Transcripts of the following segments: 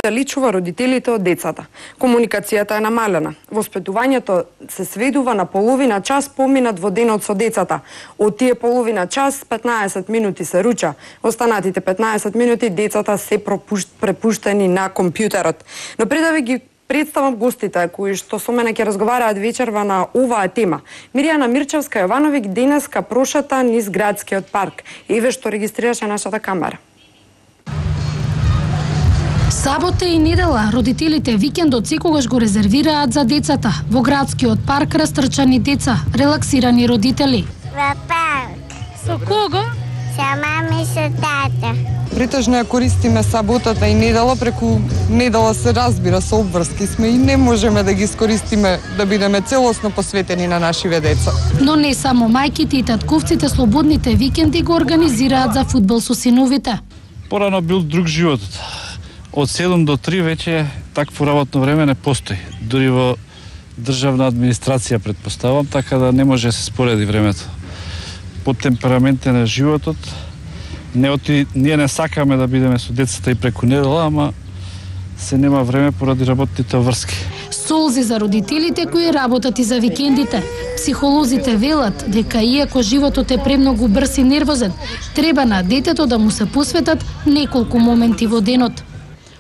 да личува родителите од децата. Комуникацијата е намалена. Воспитувањето се сведува на половина час поминат во денот со децата. Од тие половина час, 15 минути се руча. Останатите 15 минути децата се препуштени на компјутерот. Но пред да ви ги представам гостите кои што со мене ќе разговараат вечерва на оваа тема. Миријана Мирчевска-Јовановиќ денеска прошата низ градскиот парк. Еве што регистрираше нашата камера. Сабота и недела родителите викендот секогаш го резервираат за децата. Во градскиот парк растрчани деца, релаксирани родители. Во парк. Со кого? Со мама и со тата. Претежно ја користиме саботата и недела, преку недела се разбира, со обврски сме и не можеме да ги искористиме да бидеме целосно посветени на нашиве деца. Но не само мајките и татковците слободните викенди го организираат за фудбал со синовите. Порано бил друг животот. Од 7 до 3 веќе такво работно време не постои. Дури во државна администрација претпоставам, така да не може да се спореди времето. По темпераментен е животот. Ние не сакаме да бидеме со децата и преку недела, ама се нема време поради работните врски. Солзи за родителите кои работат и за викендите. Психолозите велат дека иако животот е премногу брз и нервозен, треба на детето да му се посветат неколку моменти во денот.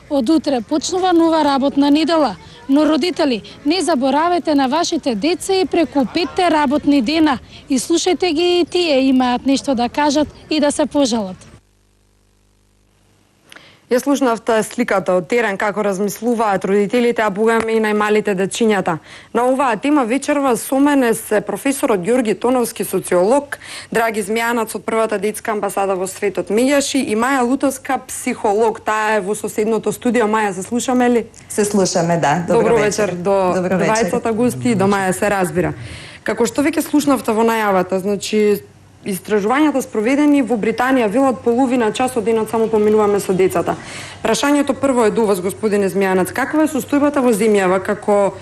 Од утре почнува нова работна недела, но родители, не заборавете на вашите деца и преку 5 работни дена и слушајте ги и тие имаат нешто да кажат и да се пожалат. Ја слушнавте сликата од терен како размислуваат родителите, а богаме и најмалите дечињата. На оваа тема вечерва со мене се професорот Ѓорги Тоновски, социолог, Драги Змејанац од првата детска амбасада во светот Меѓаши и Маја Лутовска, психолог. Таа е во соседното студио. Маја, се слушаме ли? Се слушаме, да. Добро вечер до двајцата гости и до Маја се разбира. Како што веќе слушнавте во најавата, значи истражувањата спроведени во Британија велат половина час од денот само поминуваме со децата. Прашањето прво е до вас, господине Змејанац. Каква е состојбата во земјава како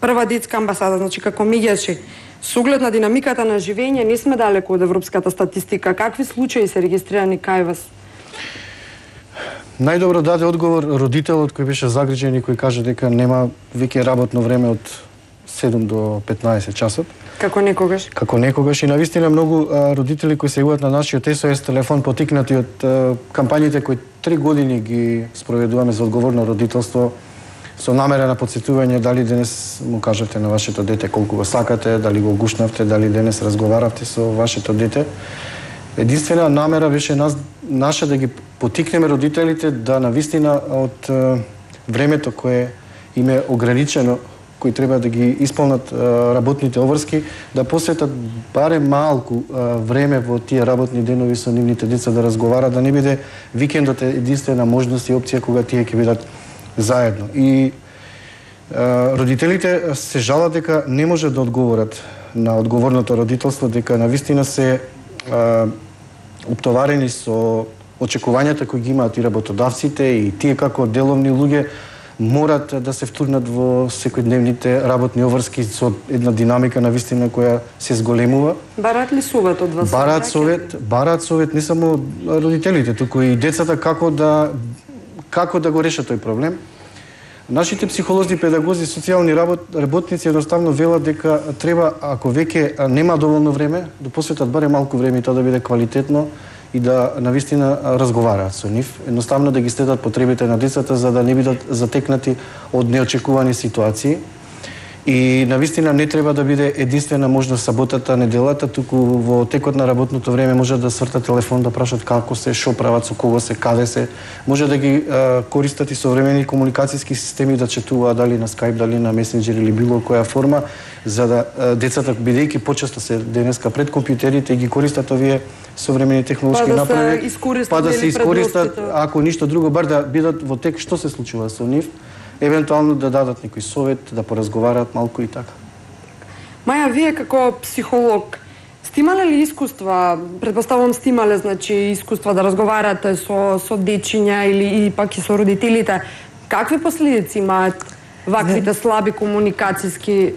прва детска амбасада, значи како Меѓаши? Со оглед на динамиката на живење не сме далеку од европската статистика. Какви случаи се регистрирани кај вас? Најдобро даде одговор родителот кој беше загрижен и кој каже дека нема веќе работно време од 7 до 15 часот. Како некогаш? Како некогаш и навистина многу родители кои се јавуваат на нашиот SOS телефон потикнати од кампањите кои 3 години ги спроведуваме за одговорно родителство со намера на потсетување дали денес му кажавте на вашето дете колку го сакате, дали го гушнавте, дали денес разговаравте со вашето дете. Единствена намера беше наша да ги потикнеме родителите да навистина од времето кое им е ограничено, кои треба да ги исполнат работните обврски, да посветат барем малку време во тие работни денови со нивните деца да разговарат, да не биде викендот единствена можност и опција кога тие ќе бидат заедно. И родителите се жалат дека не може да одговорат на одговорното родителство, дека навистина се оптоварени со очекувањата кои ги имаат и работодавците и тие како деловни луѓе морат да се втурнат во секојдневните работни обврски со една динамика навистина која се зголемува. Бараат ли совет од вас? Бараат совет не само родителите, туку и децата како да го решат тој проблем. Нашите психолози, педагози, социјални работници едноставно велат дека треба, ако веќе нема доволно време, да посветат барем малку време и тоа да биде квалитетно и да навистина разговараат со нив, едноставно да ги следат потребите на децата за да не бидат затекнати од неочекувани ситуации. И навистина не треба да биде единствена можност саботата, неделата, туку во текот на работното време може да свртат телефон, да прашат како се, што прават, со кого се, каде се. Може да ги користат и современи комуникацијски системи, да четуваат дали на Skype, дали на Messenger или било која форма, за да децата, бидејќи почесто се денеска пред компјутерите и ги користат овие современи технолошки направи, па да се искористат, ако ништо друго, бар да бидат во тек што се случува со нив, евентуално да дадат некој совет, да поразговараат малку и така. Маја, вие како психолог, сте имале ли искуства, предпоставувам сте имале, значи, искуства да разговарате со дечиња или пак и со родителите, какви последици имаат ваквите слаби комуникацијски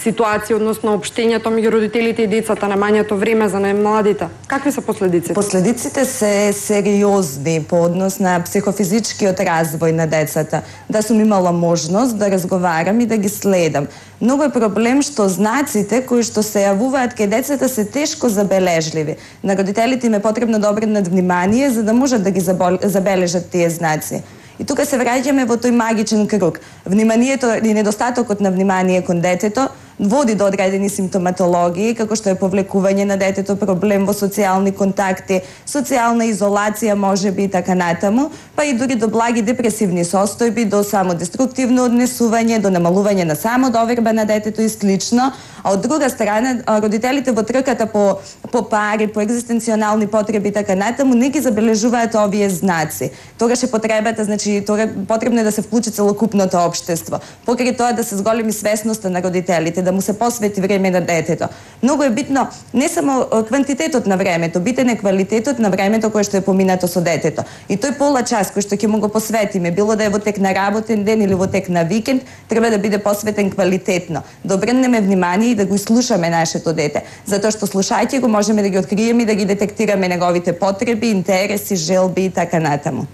ситуација односно општењето меѓу родителите и децата, немањето време за најмладите? Какви се последиците? Последиците се сериозни по однос на психофизичкиот развој на децата. Да сум имала можност да разговарам и да ги следам. Многу е проблем што знаците кои што се јавуваат кај децата се тешко забележливи. На родителите им е потребно да обрнат внимание за да можат да ги забележат тие знаци. И тука се враќаме во тој магичен круг. Вниманието и недостатокот на внимание кон детето води до одредени симптоматологии, како што е повлекување на детето, проблем во социјални контакти, социјална изолација можеби и така натаму, па и дури до благи депресивни состојби, до самодеструктивно однесување, до намалување на самодоверба на детето и слично. А од друга страна, родителите во трката по пари, по екзистенционални потреби и така натаму не ги забележуваат овие знаци. Тогаш е потребата, значи потребно е да се вклучи целокупното општество. Покрај тоа да се зголеми свесноста на родителите, да му се посвети време на детето. Многу е битно не само квантитетот на времето, битен е квалитетот на времето кое што е поминато со детето. И тој пола час кој што ќе му го посветиме, било да е во тек на работен ден или во тек на викенд, треба да биде посветен квалитетно. Да обрнеме внимание и да го слушаме нашето дете, затоа што слушајќи го можеме да ги откриеме и да ги детектираме неговите потреби, интереси, желби и така натаму.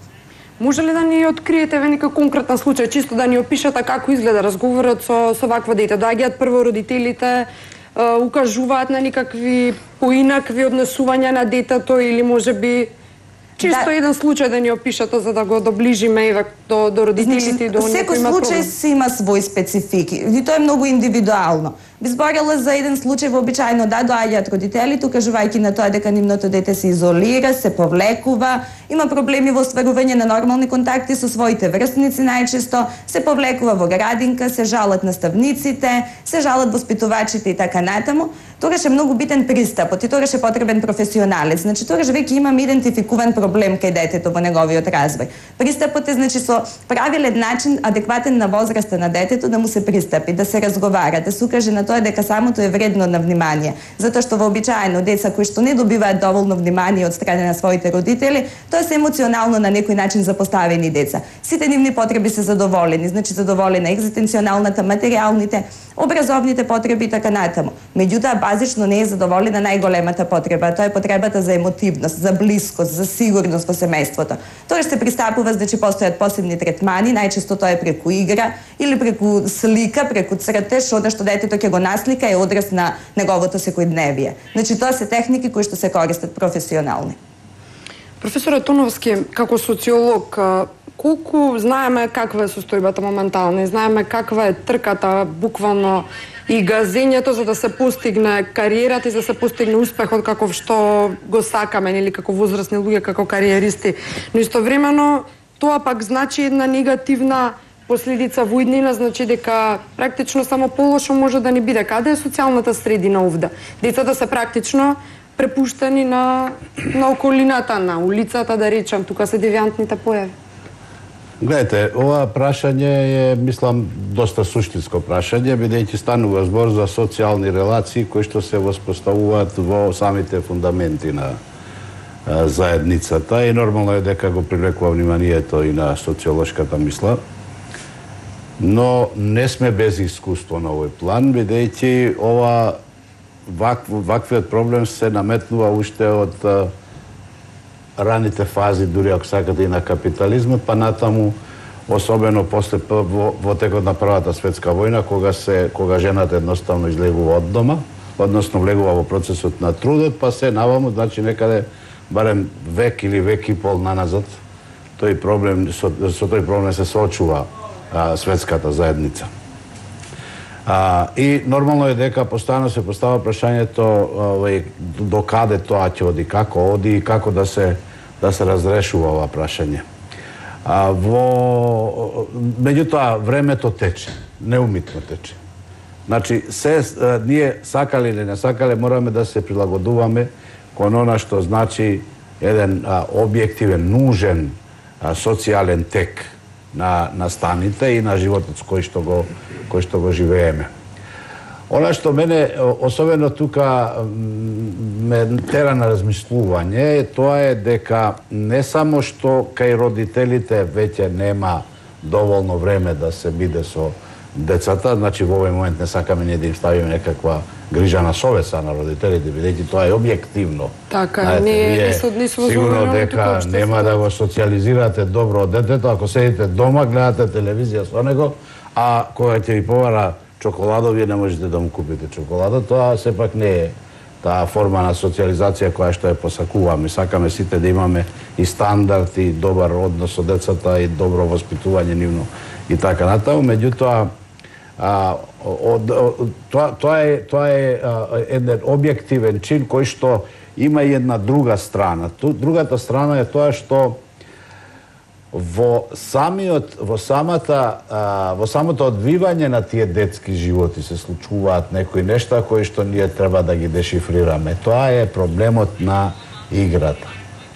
Може ли да ни откриете некој конкретен случај, чисто да ни опишете како изгледа разговорот со вакво дете? Доаѓаат прво родителите, укажуваат на некакви поинакви однесувања на детето или можеби чисто еден случај да ни опишете за да го доближиме и до родителите и до оние кои има проблем? Секој случај си има свои специфики и тоа е многу индивидуално. Би зборила за еден случај вообичаено да доаѓаат родителите, укажувајќи на тоа дека нивното дете се изолира, се повлекува, има проблеми во остварување на нормални контакти со своите врсници најчесто, се повлекува во градинка, се жалат наставниците, се жалат воспитувачите и така натаму. Тогаш е многу битен пристапот и тогаш е потребен професионалец. Значи тогаш веќе имам идентификуван проблем кај детето во неговиот развој. Пристапот е значи со правилен начин, адекватен на возраста на детето да му се пристапи, да се разговара, да се укаже на тоа дека самото е вредно на внимание, затоа што вообичаено деца кои што не добиваат доволно внимание од страна на своите родители, тоа се емоционално на некој начин запоставени деца. Сите нивни потреби се задоволени, значи задоволена екзистенционалната, материјалните, образовните потреби и така натаму. Меѓутоа базично не е задоволена најголемата потреба, тоа е потребата за емотивност, за блискост, за сигурност во семејството. Тоа се пристапува, значи постојат посебни третмани, најчесто тоа е преку игра или преку слика, преку цртеж, одно што детето ќе го наслика е одраз на неговото секојдневие. Значи тоа се техники кои што се користат професионални. Професор Тоновски, како социолог, колку знаеме каква е состојбата моментално, знаеме каква е трката буквално и газењето за да се постигне кариерата и за да се постигне успехот каков што го сакаме или како возрастни луѓе, како кариеристи. Но истовремено тоа пак значи една негативна последица во иднина, значи дека практично само полошо може да ни биде. Каде е социјалната средина овде? Децата се практично препуштени на околината, на улицата, да речем, тука се девијантните појави. Гледайте, ова прашање е, мислам, доста суштинско прашање, бидејќи станува збор за социјални релации кои што се воспоставуваат во самите фундаменти на заедницата и нормално е дека го привлекува вниманието и на социолошката мисла. Но не сме без искуство на овој план, бидејќи ваквиот проблем се наметнува уште од раните фази, дури ако сакате и на капитализмот, па натаму, особено после во текот на Првата светска војна, кога жената едноставно излегува од дома, односно влегува во процесот на трудот, па се наваму, значи некаде барем век или век и пол наназад, со тој проблем се соочува светската заедница. И нормално е дека постојано се постава прашањето до каде тоа ќе оди, како оди и како да се разрешува ова прашање. Меѓутоа, времето тече, неумитно тече. Значи, ние сакале или не сакале, мораме да се прилагодуваме кон она што значи еден објективен, нужен социјален тек на станите и на животот со кој што го живееме. Она што мене, особено тука, ме тера на размислување, тоа е дека не само што кај родителите веќе нема доволно време да се биде со децата, значи во овој момент не сакаме ние да им ставиме некаква грижа на совеста на родителите, бидејќи тоа е објективно. Така, не се сигурно дека нема да го социализирате добро од детето ако седите дома, гледате телевизија со него, а кога ќе ви побара чоколадо, вие не можете да му купите чоколадо, тоа сепак не е таа форма на социализација која што ја посакуваме. Сакаме сите да имаме и стандард, и добар однос со децата, и добро воспитување нивно и така натаму. Меѓутоа, тоа е еден објективен чин кој што има и една друга страна. Другата страна е тоа што во самото одвивање на тие детски животи се случуваат некои нешта кои што ние треба да ги дешифрираме. Тоа е проблемот на играта.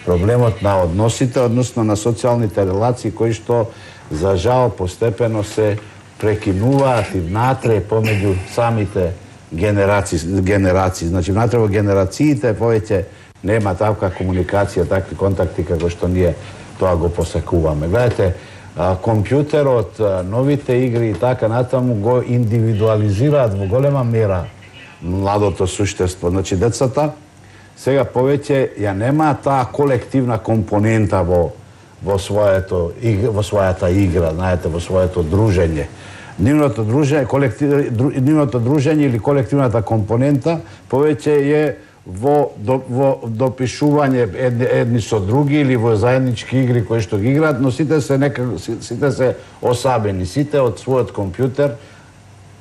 Проблемот на односите, односно на социјалните релации кои што за жал постепено се прекинуваат и внатре помеѓу самите генерации. Значи внатре во генерациите повеќе нема таква комуникација, такви контакти како што ние тоа го посакуваме. Гледате, компјутерот, новите игри и така натаму го индивидуализираат во голема мера младото суштество. Значи децата сега повеќе ја нема таа колективна компонента во својата игра, знаете, во своето дружење. Нивното дружење или колективната компонента повеќе е во допишување едни со други или во заеднички игри кои што ги играат, но сите се осабени, сите од својот компјутер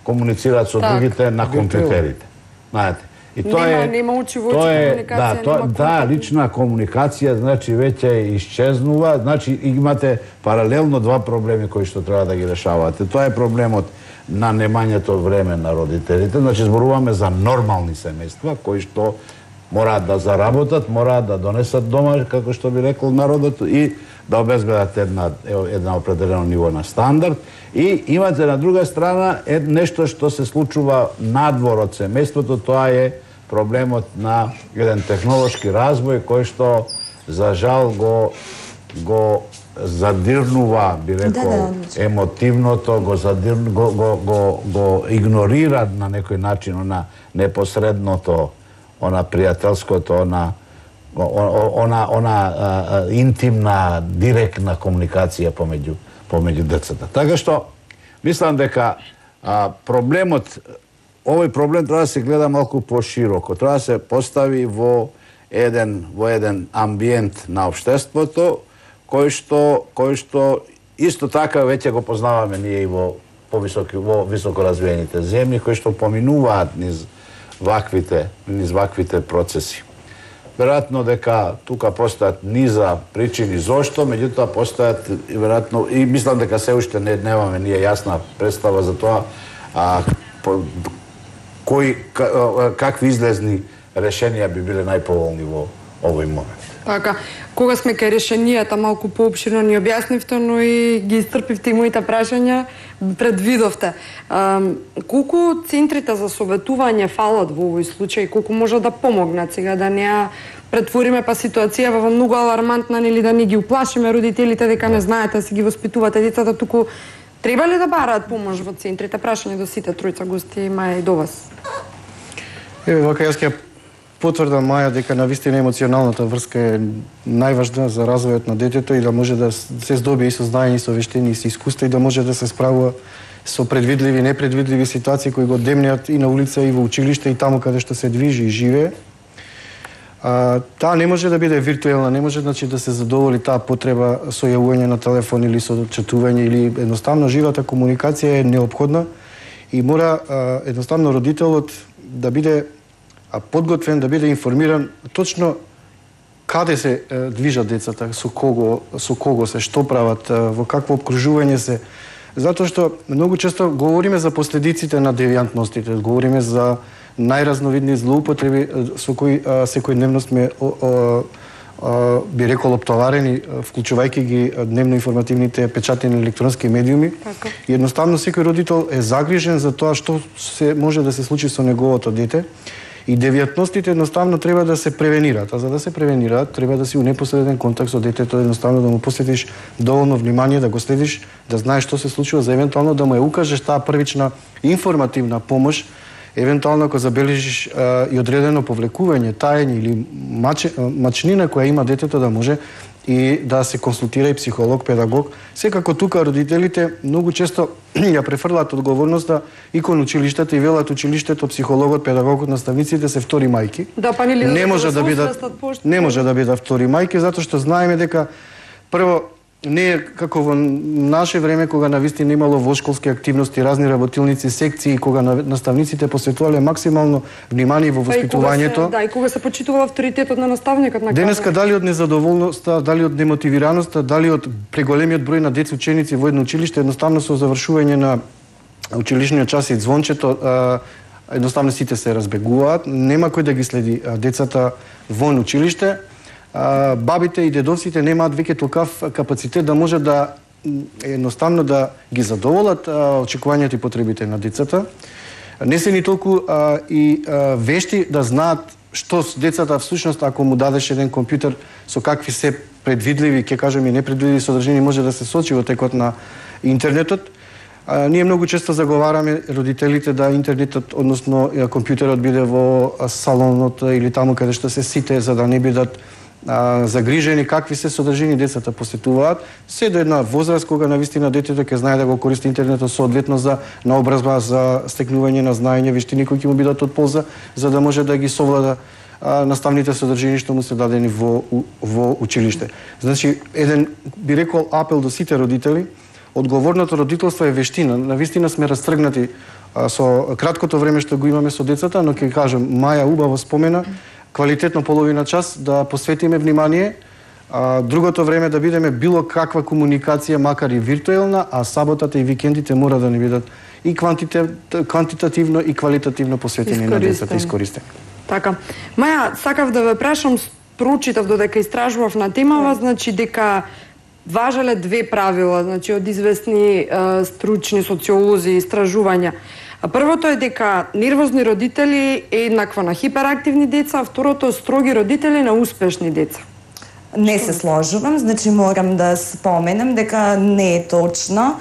комуницираат со другите на компјутерите. Знаете. И нема очи-во-очи комуникација, да, лична комуникација значи веќе исчезнува, значи имате паралелно два проблеми кои што треба да ги решавате. Тоа е проблемот на немањето време на родителите, значи зборуваме за нормални семејства кои што мораат да заработат, мораат да донесат дома, како што би рекол народот, и да обезбедат една определено ниво на стандард. И имате на друга страна нешто што се случува надвор од семејството, тоа е проблемот на еден технолошки развој кој што за жал го задирнува, би рекол, емотивното, го игнорира на некој начин она непосредното, она пријателското, она интимна, директна комуникација помеѓу децата. Така што, мислам дека овој проблем треба да се гледа малку пошироко. Треба да се постави во еден амбиент на општеството, кој што исто така веќе го познаваме ние и во високо развиените земји, кои што поминуваат низ ваквите процеси. Веројатно дека тука постојат низа причини зошто, меѓутоа постојат веројатно и мислам дека се уште немаме ние јасна представа за тоа какви излезни решенија би биле најповолни во овој момент. Така, кога сме кај решенијата, малку поопширно ни објаснивте, но и ги исцрпивте и моите прашања, предвидовте. Колку центрите за советување фалат во овој случај, колку може да помогнат сега, да не ја претвориме па ситуација во многу алармантна, или да не ги уплашиме родителите дека не знаете да си ги воспитувате децата, туку треба ли да бараат помош во центрите? Прашање до сите тројца гости, има и до вас. Вака јас ќе потврдам Маја дека навистина емоционалната врска е најважна за развојот на детето и да може да се здобие и со знаење, и со вештини, и со искуства и да може да се справува со предвидливи и непредвидливи ситуации кои го демнеат и на улица, и во училиште, и таму каде што се движи и живее. Таа не може да биде виртуелна, не може значи да се задоволи таа потреба со јавување на телефон или со четување, или едноставно живата комуникација е неопходна и мора едноставно родителот да биде подготвен, да биде информиран точно каде се движат децата, со кого се, што прават, во какво обкружување се. Затоа што многу често говориме за последиците на девијантностите, говориме за најразновидни злоупотреби со кои секојдневно сме би рекол оптоварени, вклучувајќи ги дневно информативните печатени електронски медиуми. И едноставно секој родител е загрижен за тоа што се може да се случи со неговото дете. И девијатностите едноставно треба да се превенираат, а за да се превенираат треба да си у непосреден контакт со детето, едноставно да му посветиш доволно внимание, да го следиш, да знаеш што се случува, за евентуално да му ја укажеш таа првична информативна помош, евентуално ако забележиш и одредено повлекување, таење или мачнина која има детето, да може и да се консултира и психолог, педагог. Секако тука родителите многу често ја префрлаат одговорноста и кон училиштата и велат училиштето, психологот, педагогот, наставниците се втори мајки. Да, па нели не може да бидат втори мајки, затоа што знаеме дека прво не е како во наше време кога навистина имало во школски активности, разни работилници, секции, кога наставниците посветувале максимално внимание во воспитувањето. Да, и кога се почитувал авторитетот на наставникот на денеска дали од незадоволноста, дали од демотивираноста, дали од преголемиот број на деца ученици во едно училиште, едноставно со завршување на училишниот час и звончето, едноставно сите се разбегуваат, нема кој да ги следи децата во училиште. Бабите и дедовците немаат веќе толкав капацитет да може да едноставно да ги задоволат очекувањата и потребите на децата. Не се ни толку и вешти да знаат што децата всушност, ако му дадеш еден компјутер со какви се предвидливи, ќе кажем и непредвидливи содржини, може да се сочи во текот на интернетот. Ние многу често заговараме родителите да интернетот, односно компјутерот биде во салонот или таму каде што се сите, за да не бидат загрижени какви се содржини децата посетуваат, се до една возраст кога навистина детето ќе знае да го користи интернетот соодветно за наобразба, за стекнување на знаење, вештини кои ќе му бидат од полза, за да може да ги совлада наставните содржини што му се дадени во училиште. Значи, еден би рекол апел до сите родители, одговорното родителство е вештина. Навистина сме растргнати со краткото време што го имаме со децата, но ќе кажам, Маја убаво спомена, квалитетно половина час да посветиме внимание, другото време да бидеме било каква комуникација, макар и виртуелна, а саботата и викендите мора да не бидат и квантитативно и квалитативно посветени на децата искористени. Така. Маја, сакав да ве прашам, прочитав додека истражував на темава, значи дека важеле две правила, значи од известни стручни социолози истражувања. Првото е дека нервозни родители е еднакво на хиперактивни деца, а второто строги родители на успешни деца. Не се сложувам, значи морам да споменам дека не е точно.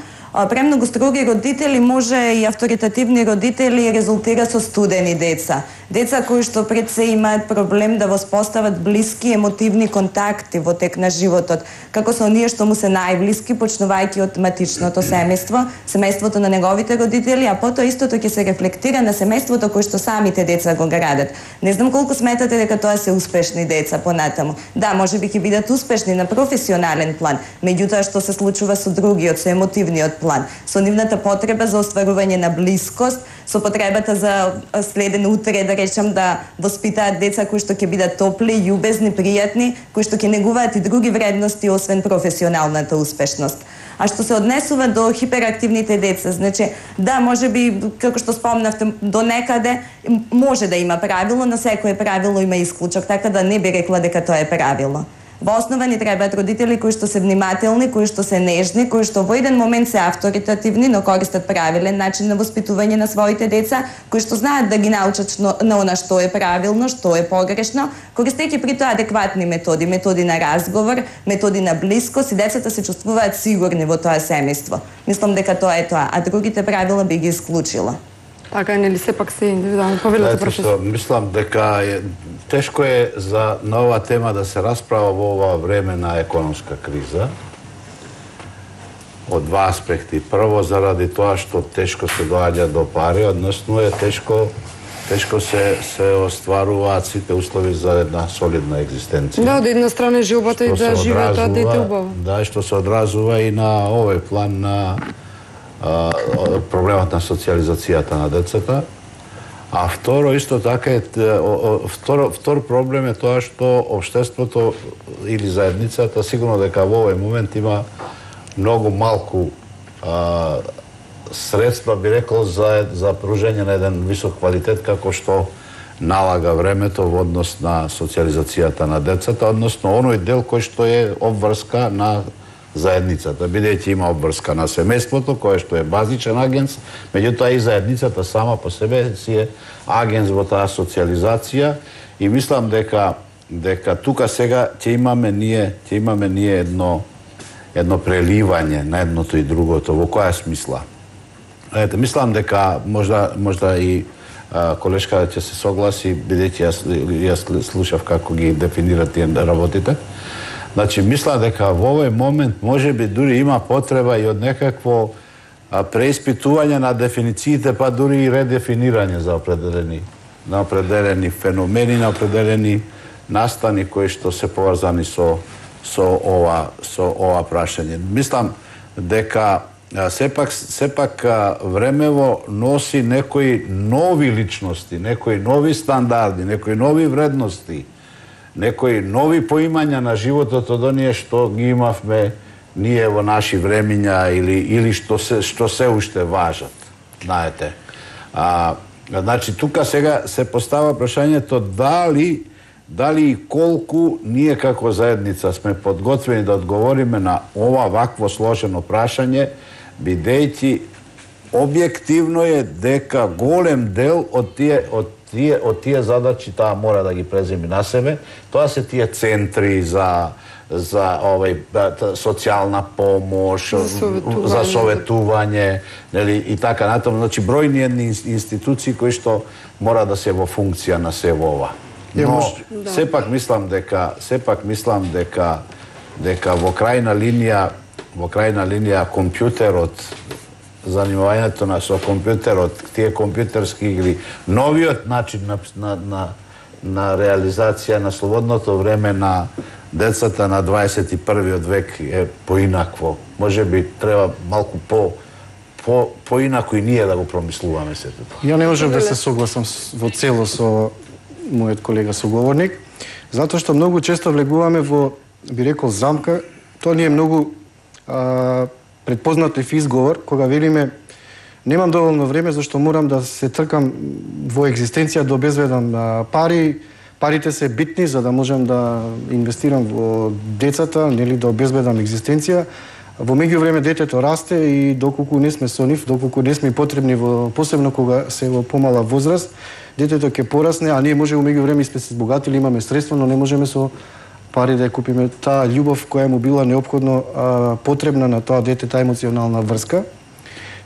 Премногу строги родители може и авторитативни родители резултира со студени деца. Деца кои што пред се имаат проблем да воспостават блиски емотивни контакти во тек на животот, како со оние што му се најблиски, почнувајќи од матичното семејство, семејството на неговите родители, а потоа истото ќе се рефлектира на семејството кој што самите деца го градат. Не знам колку сметате дека тоа се успешни деца понатаму. Да, можеби ќе бидат успешни на професионален план, меѓутоа што се случува со другиот, со емотивниот план, со нивната потреба за остварување на блискост, со потребата за следен утре, да речем, да воспитаат деца кои што ќе бидат топли, љубезни, пријатни, кои што ќе негуваат и други вредности освен професионалната успешност. А што се однесува до хиперактивните деца, значи, да, можеби, како што спомнавте, до некаде може да има правило, но секое правило има исклучок, така да не би рекла дека тоа е правило. Во основа ни требаат родители кои што се внимателни, кои што се нежни, кои што во еден момент се авторитативни, но користат правилен начин на воспитување на своите деца, кои што знаат да ги научат на она што е правилно, што е погрешно, користејќи при тоа адекватни методи, методи на разговор, методи на блискост, и децата се чувствуваат сигурни во тоа семејство. Мислам дека тоа е тоа, а другите правила би ги исклучила. Така, нели сепак се индивидуално повелете професор? Мислам дека тешко е за нова тема да се расправа во ова време на економска криза. Од два аспекти. Прво, заради тоа што тешко се доаѓа до пари, односно е тешко се остваруваат сите услови за една солидна екзистенција. Да, од една страна жилбата и да живеат тоа дете убаво. Да, што се одразува и на овој план на проблемот на социализацијата на децата. А второ, исто така е, втор проблем е тоа што општеството или заедницата сигурно дека во овој момент има многу малку средства, би рекол, за пружење на еден висок квалитет, како што налага времето во однос на социализацијата на децата, односно оној дел кој што е обврска на заедницата, бидејќи има обврска на семејството, кое што е базичен агенс, меѓутоа и заедницата сама по себе си е агенс во таа социализација и мислам дека тука сега ќе имаме ние едно преливање на едното и другото. Во која смисла? Ете, мислам дека можда и колешка ќе се согласи, бидејќи јас слушав како ги дефинира тие работите. Значи, мислам дека во овој момент можеби дури има потреба и од некакво преиспитување на дефинициите, па дури и редефинирање за определени феномени, на определени настани кои што се поврзани со ова прашање. Мислам дека сепак времево носи некои нови личности, некои нови стандарди, некои нови вредности, некои нови поимања на животот од оние што ги имавме ние во наши времиња или што се уште важат, знаете. Значи, тука сега се постава прашањето дали и колку ние како заедница сме подготвени да одговориме на ова вакво сложено прашање, бидејќи објективно е дека голем дел од тие задачи таа мора да ги преземи на себе. Тоа се тие центри за социјална помош, за советување, и така натаму. Значи, бројни едни институции кои што мора да се во функција на се во ова. Но сепак мислам дека во крајна линија компјутерот, занимавањето со компјутерот, тие компјутерски игри, новиот начин на реализација на слободното време на децата на 21. век е поинакво. Може би треба малку поинако и ние да го промислуваме сето тоа. Ја не можам да се согласам во цело со мојот колега соговорник, затоа што многу често влегуваме во, би рекол, замка. Тоа не е многу предпознатлив изговор, кога велиме немам доволно време зашто морам да се тркам во екзистенција да обезбедам пари. Парите се битни за да можам да инвестирам во децата, нели, да обезбедам екзистенција. Во меѓувреме детето расте и доколку не сме со нив, доколку не сме потребни посебно кога се во помала возраст, детето ќе порасне, а ние може во меѓувреме сме се збогатили, имаме средства, но не можеме со пари да ја купиме таа љубов која му била неопходно потребна на тоа дете, таа емоционална врска.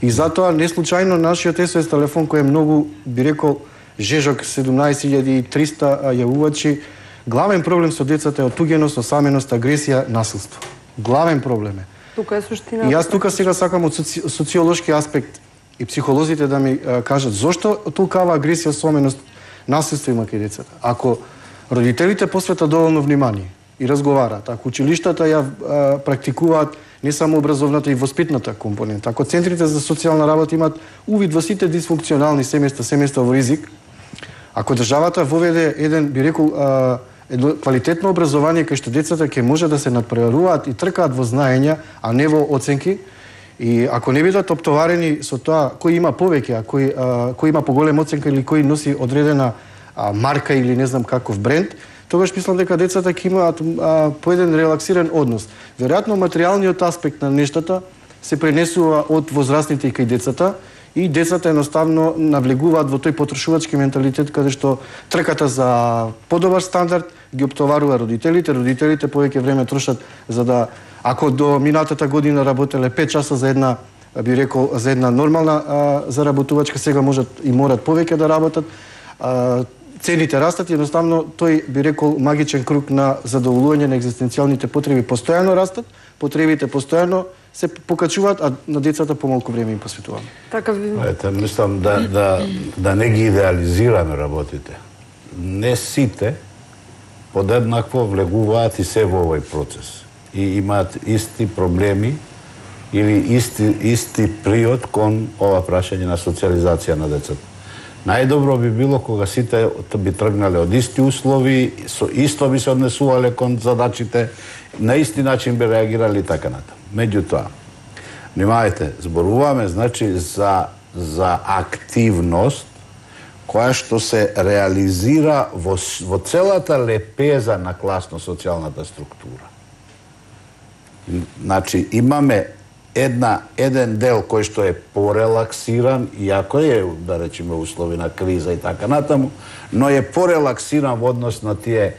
И затоа не случајно нашиот SOS телефон кој е многу, би рекол, жежок 17.300 јавувачи, главен проблем со децата е отуѓеност, осаменост, агресија, насилство. Главен проблем е. Тука е суштината. И јас тука сега сакам од социолошки аспект и психолозите да ми кажат зошто толкава агресија, осаменост, насилство има кај децата. Ако родителите посветат доволно внимание и разговараат, ако училиштата ја практикуваат не само образовната и воспитната компонента, ако центрите за социјална работа имаат увид во сите дисфункционални семејства во ризик, ако државата воведе еден, би рекол, едно квалитетно образование кај што децата ќе може да се надпреваруваат и тркаат во знаења, а не во оценки, и ако не бидат оптоварени со тоа кој има повеќе, кој има поголема оценка или кој носи одредена марка или не знам каков бренд, тогаш мислам дека децата ќе имаат по еден релаксиран однос. Веројатно материјалниот аспект на нештата се пренесува од возрастните и кај децата, и децата едноставно навлегуваат во тој потрошувачки менталитет каде што трката за подобар стандард ги оптоварува родителите повеќе време трошат за да, ако до минатата година работеле 5 часа за една, би рекол, за една нормална заработувачка, сега можат и морат повеќе да работат. Цените растат и едноставно тој, би рекол, магичен круг на задоволување на екзистенцијалните потреби постојано растат, потребите постојано се покачуваат, а на децата помалку време им посветуваме. Така ви... Ете, мислам да не ги идеализираме работите. Не сите подеднакво влегуваат и се во овој процес. И имаат исти проблеми или исти приод кон ова прашање на социализација на децата. Најдобро би било кога сите би тргнале од исти услови, исто би се однесувале кон задачите, на исти начин би реагирали и така натаму. Меѓутоа, внимавајте, зборуваме, значи, за активност која што се реализира во целата лепеза на класно-социјалната структура. Znači, imаме еден дел кој што е порелаксиран, иако е, да речеме, условина криза и така натаму, но е порелаксиран во однос на тие,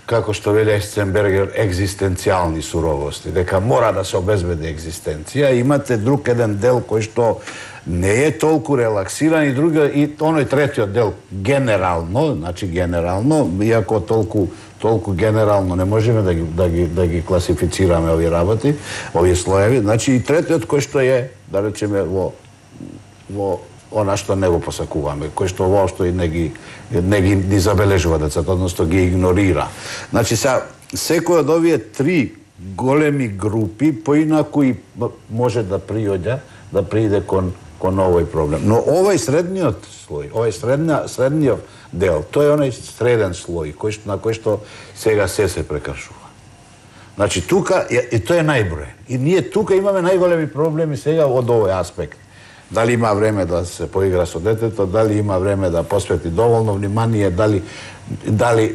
како што вели Ейхценбергер, екзистенцијални суровости, дека мора да се обезбеди екзистенција. Имате друг еден дел кој што не е толку релаксиран и оној третиот дел генерално, значи генерално, иако толку генерално не можеме да ги класифицираме овие работи, овие слоеви. Значи и третиот кој што е, да речеме, во она што не го посакуваме, кој што воопшто и не ги забележува децата, односно ги игнорира. Значи секој од овие три големи групи поинаку и може да прииде кон овој проблем. Но овој средниот слој, овој средниот дел, тој е оној среден слој на кој што сега се прекршува. Значи тука, и тој е најброен. И ние тука имаме најголеми проблеми сега од овој аспект. Дали има време да се поигра со детето, дали има време да посвети доволно внимание,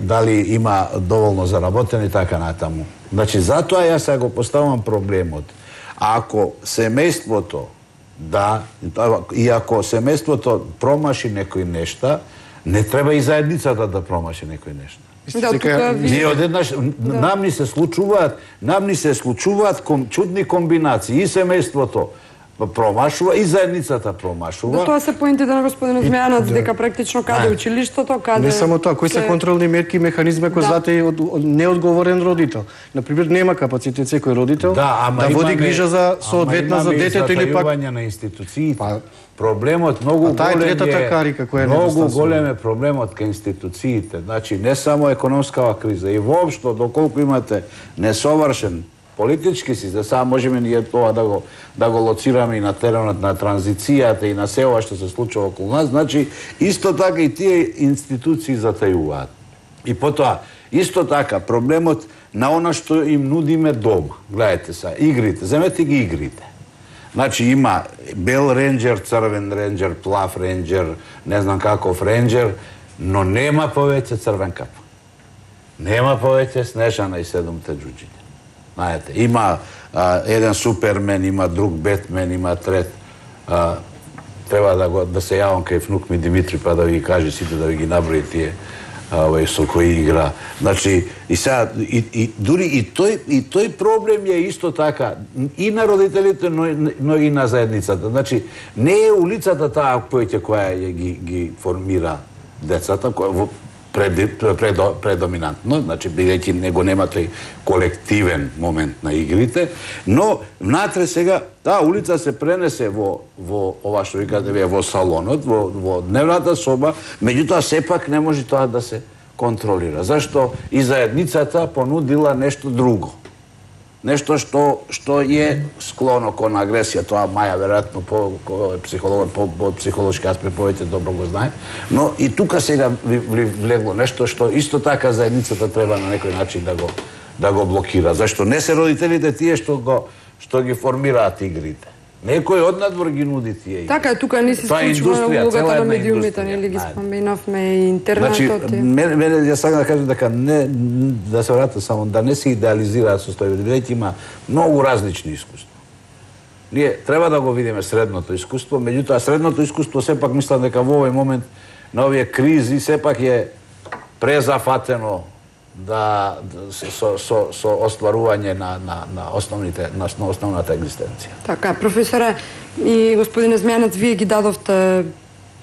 дали има доволно заработени и така натаму. Значи затоа јас сега го поставам проблемот. Ако семејството и ако семејството промаши некои нешта, не треба и заедницата да промаши некои нешта. Ние одеднаш, нам ни се случуваат чудни комбинации. И семејството промашува, и заедницата промашува. Тоа се поинтите на господин Змејанац, дека практично каде училиштото, каде... Не само тоа, кои се контролни мерки и механизми кои знаете од неодговорен родител. Например, нема капацитет секој родител да води грижа за соодветна за детето или пак... Затајување на институциите. Проблемот многу голем е проблемот кај институциите. Значи, не само економскава криза, и воопшто, доколку имате несовршен политички си, за сега можеме ние тоа да го лоцираме и на теренот на транзицијата и на се ова што се случува околу нас, значи исто така и тие институции затајуваат. И потоа, исто така, проблемот на она што им нудиме дома. Гледайте са, игрите, земете ги игрите. Значи има бел ренџер, црвен ренџер, плав ренџер, не знам каков ренџер, но нема повеќе црвен кап. Нема повеќе Снежана и седумте џуџиња. Знаете, има еден Супермен, има друг Бетмен, има трет. Треба да се јавам кај внук ми Димитри, па да ви каже сите, да ви ги наброи тие со кои игра. Значи, и сега, дури и тој проблем е исто така, и на родителите, но и на заедницата. Значи, не е улицата таа која ги формира децата, предоминантно, значи бидејќи него нема тој колективен момент на игрите, но внатре сега таа улица се пренесе во ова што викате вие, во салонот, во дневната соба, меѓутоа сепак не може тоа да се контролира. Зашто и заедницата понудила нешто друго. Нешто што е склоно кон агресија, тоа Маја веројатно по психолошки аспект повеќе добро го знае, но и тука сега влегло нешто што исто така заедницата треба на некој начин да го блокира. Зашто не се родителите тие што ги формираат игрите. Некој однадвор ги нуди тие игри. Така, тука не се случува улогата на медиумите, нели ги споменавме и интернетот. Мене ја сакам да кажам дека да се вратам само, да не се идеализираат состојбите, бидејќи има многу различни искуства. Ние треба да го видиме средното искуство, меѓутоа средното искуство сепак мислам дека во овој момент на овие кризи сепак е презафатено со остварување на основната екзистенција. Така, професоре и господине Змејанац, вие ги дадовте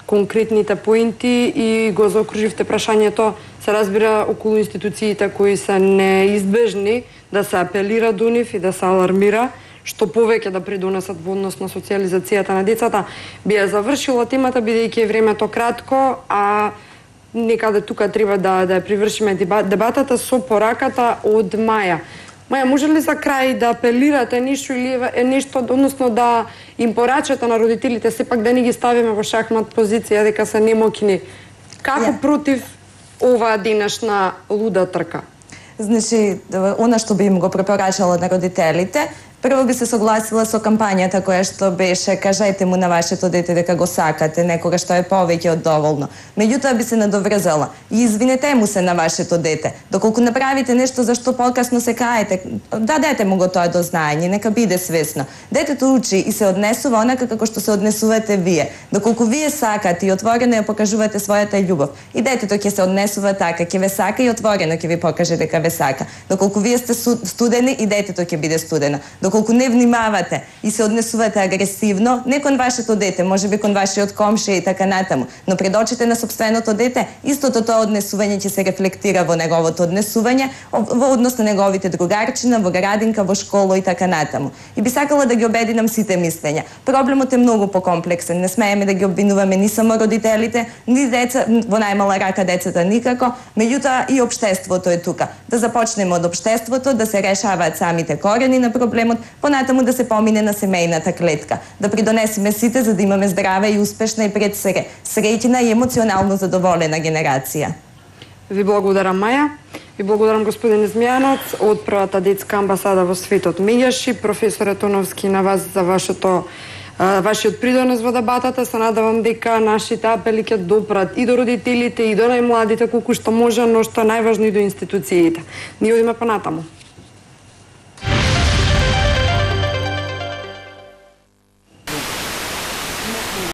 конкретните поинти и го заокруживте прашањето, се разбира, околу институциите кои се неизбежни, да се апелира до нив и да се алармира, што повеќе да придонесат во однос на социализацијата на децата. Би ја завршила темата, бидејќи е времето кратко, а некаде тука треба да ја привршиме дебатата со пораката од Маја. Маја, може ли за крај да апелирате нешто или нешто, односно да им порачате на родителите, сепак да не ги ставиме во шахмат позиција дека се немокни? Како против оваа денешна луда трка? Значи, она што би им го препорачала на родителите, Прво би се согласила со кампањата која што беше кажете му на вашето дете дека го сакате, некога што е повеќе од доволно. Меѓутоа би се надоврзала и извинете му се на вашето дете. Доколку направите нешто за што покасно се каете, дадете му го тоа до знаење, нека биде свесно. Детето учи и се однесува онака како што се однесувате вие. Доколку вие сакате и отворено ја покажувате својата љубов, и детето ќе се однесува така, ќе ве сака и отворено ќе ви покаже дека ве сака. Доколку вие сте студени, и детето ќе биде студено. Доколку не внимавате и се однесувате агресивно, не кон вашето дете, можеби кон вашиот комшија и така натаму, но пред очите на сопственото дете, истото тоа однесување ќе се рефлектира во неговото однесување, во однос на неговите другарчина, во градинка, во школа и така натаму. И би сакала да ги обединам сите мислења. Проблемот е многу покомплексен, не смееме да ги обвинуваме ни само родителите, ни деца, во најмала рака децата никако, меѓутоа и општеството е тука. Да започнеме од општеството, да се решаваат самите корени на проблемот, понатаму да се помине на семејната клетка, да придонесеме сите за да имаме здрава и успешна и пред се среќна и емоционално задоволена генерација. Ви благодарам, Маја. Ви благодарам, господин Змјаноц, од првата детска амбасада во светот Меѓаши, професоре Тоновски, на вас за вашиот придонес во дебатата. Се надевам дека нашите апели ќе допрат и до родителите, и до најмладите колку што може, но што е најважно и до институциите. Ние одиме понатаму.